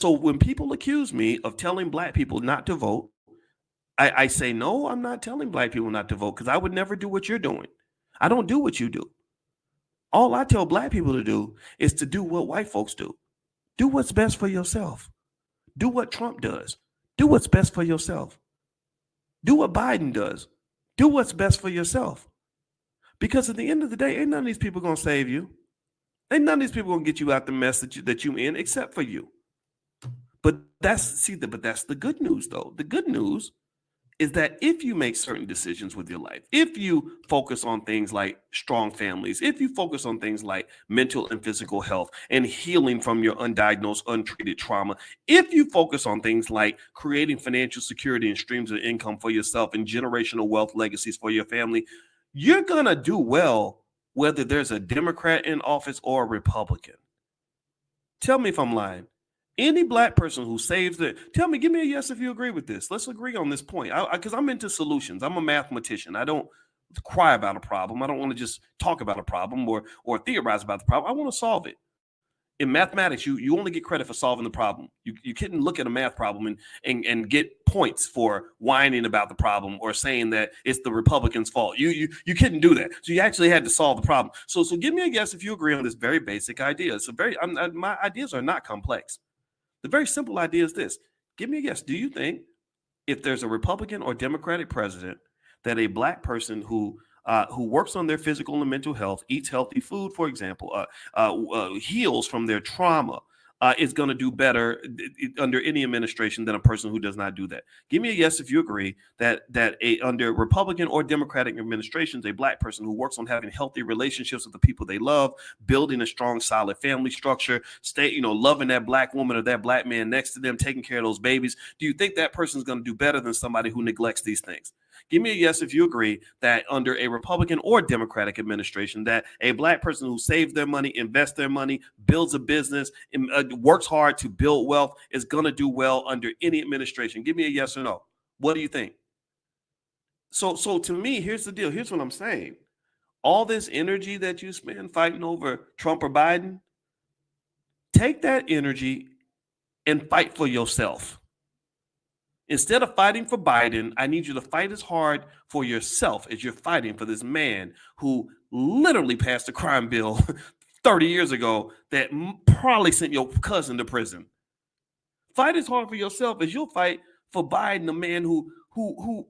So when people accuse me of telling black people not to vote, I say, no, I'm not telling black people not to vote because I would never do what you're doing. I don't do what you do. All I tell black people to do is to do what white folks do. Do what's best for yourself. Do what Trump does. Do what's best for yourself. Do what Biden does. Do what's best for yourself. Because at the end of the day, ain't none of these people going to save you. Ain't none of these people going to get you out the mess that you in except for you. But that's the good news, though. The good news is that if you make certain decisions with your life, if you focus on things like strong families, if you focus on things like mental and physical health and healing from your undiagnosed, untreated trauma, if you focus on things like creating financial security and streams of income for yourself and generational wealth legacies for your family, you're going to do well, whether there's a Democrat in office or a Republican. Tell me if I'm lying. Any black person who saves it, tell me, give me a yes if you agree with this. Let's agree on this point. Because I'm into solutions. I'm a mathematician. I don't cry about a problem. I don't want to just talk about a problem or theorize about the problem. I want to solve it. In mathematics, you only get credit for solving the problem. You couldn't look at a math problem and get points for whining about the problem or saying that it's the Republicans' fault. You couldn't do that. So you actually had to solve the problem. So give me a yes if you agree on this very basic idea. It's my ideas are not complex. The very simple idea is this. Give me a yes. Do you think if there's a Republican or Democratic president that a black person who works on their physical and mental health, eats healthy food, for example, heals from their trauma, is going to do better under any administration than a person who does not do that? Give me a yes if you agree that under Republican or Democratic administrations, a black person who works on having healthy relationships with the people they love, building a strong, solid family structure, loving that black woman or that black man next to them, taking care of those babies. Do you think that person is going to do better than somebody who neglects these things? Give me a yes if you agree that under a Republican or Democratic administration, that a black person who saves their money, invests their money, builds a business, works hard to build wealth is going to do well under any administration. Give me a yes or no. What do you think? So to me, here's the deal. Here's what I'm saying. All this energy that you spend fighting over Trump or Biden, take that energy and fight for yourself. Instead of fighting for Biden, I need you to fight as hard for yourself as you're fighting for this man who literally passed a crime bill 30 years ago that probably sent your cousin to prison. Fight as hard for yourself as you'll fight for Biden, the man who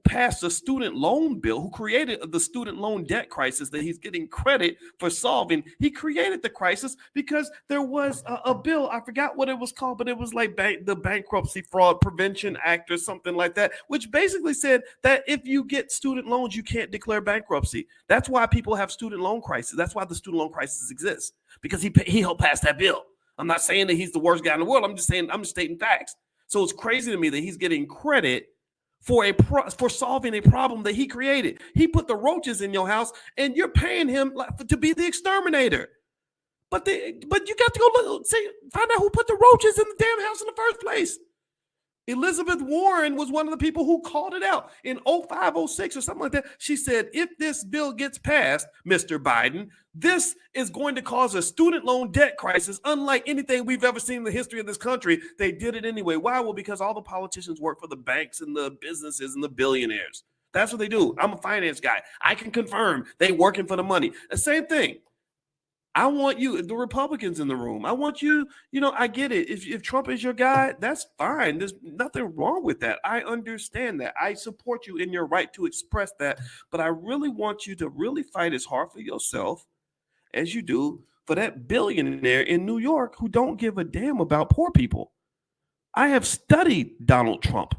passed a student loan bill, who created the student loan debt crisis that he's getting credit for solving. He created the crisis because there was a bill, I forgot what it was called, but it was like the Bankruptcy Fraud Prevention Act or something like that, which basically said that if you get student loans, you can't declare bankruptcy. That's why people have student loan crisis. That's why the student loan crisis exists, because he helped pass that bill. I'm not saying that he's the worst guy in the world. I'm just stating facts. So it's crazy to me that he's getting credit for solving a problem that he created. He put the roaches in your house, and you're paying him to be the exterminator. But you got to go find out who put the roaches in the damn house in the first place. Elizabeth Warren was one of the people who called it out in 05, 06 or something like that. She said, if this bill gets passed, Mr. Biden, this is going to cause a student loan debt crisis unlike anything we've ever seen in the history of this country. They did it anyway. Why? Well, because all the politicians work for the banks and the businesses and the billionaires. That's what they do. I'm a finance guy. I can confirm they working for the money. The same thing. I want you, the Republicans in the room. I want you, I get it. If Trump is your guy, that's fine. There's nothing wrong with that. I understand that. I support you in your right to express that. But I really want you to really fight as hard for yourself as you do for that billionaire in New York who don't give a damn about poor people. I have studied Donald Trump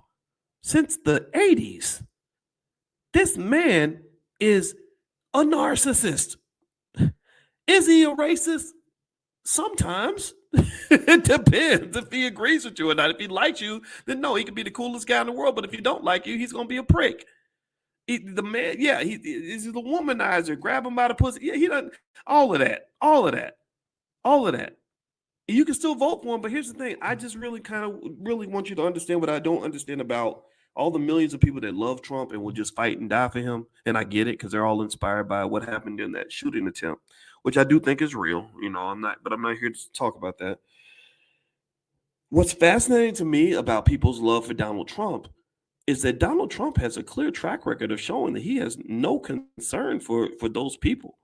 since the 80s. This man is a narcissist. Is he a racist? Sometimes. It depends if he agrees with you or not. If he likes you, then no, he could be the coolest guy in the world. But if he don't like you, he's going to be a prick. He's the womanizer. Grab him by the pussy. Yeah, he doesn't. All of that. You can still vote for him, but here's the thing. I just really want you to understand what I don't understand about all the millions of people that love Trump and will just fight and die for him. And I get it, because they're all inspired by what happened in that shooting attempt, which I do think is real. I'm not here to talk about that. What's fascinating to me about people's love for Donald Trump is that Donald Trump has a clear track record of showing that he has no concern for those people.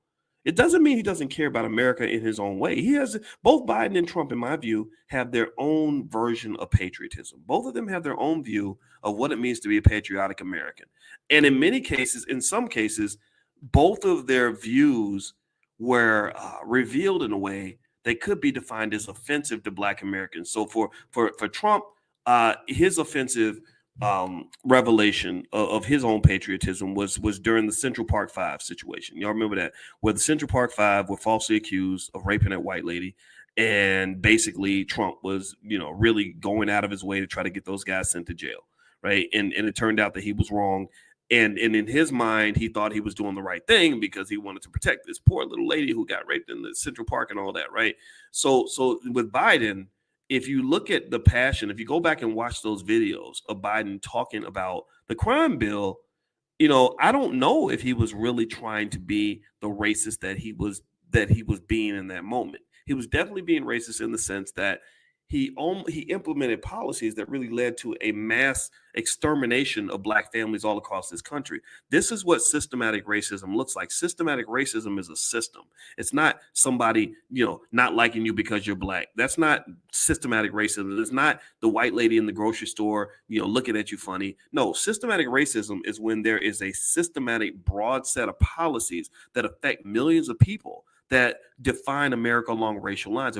It doesn't mean he doesn't care about America in his own way. He has both Biden and Trump, in my view, have their own version of patriotism. Both of them have their own view of what it means to be a patriotic American. And in many cases, in some cases, both of their views were revealed in a way that could be defined as offensive to Black Americans. So for Trump, his offensive revelation of his own patriotism was during the Central Park Five situation. Y'all remember that, where the Central Park Five were falsely accused of raping that white lady, and basically Trump was, really going out of his way to try to get those guys sent to jail, right? And it turned out that he was wrong. And in his mind, he thought he was doing the right thing because he wanted to protect this poor little lady who got raped in the Central Park and all that, right? So with Biden, if you look at the passion, if you go back and watch those videos of Biden talking about the crime bill, I don't know if he was really trying to be the racist that he was being in that moment. He was definitely being racist in the sense that he implemented policies that really led to a mass extermination of Black families all across this country. This is what systematic racism looks like. Systematic racism is a system. It's not somebody, not liking you because you're Black. That's not systematic racism. It's not the white lady in the grocery store, looking at you funny. No, systematic racism is when there is a systematic, broad set of policies that affect millions of people that define America along racial lines.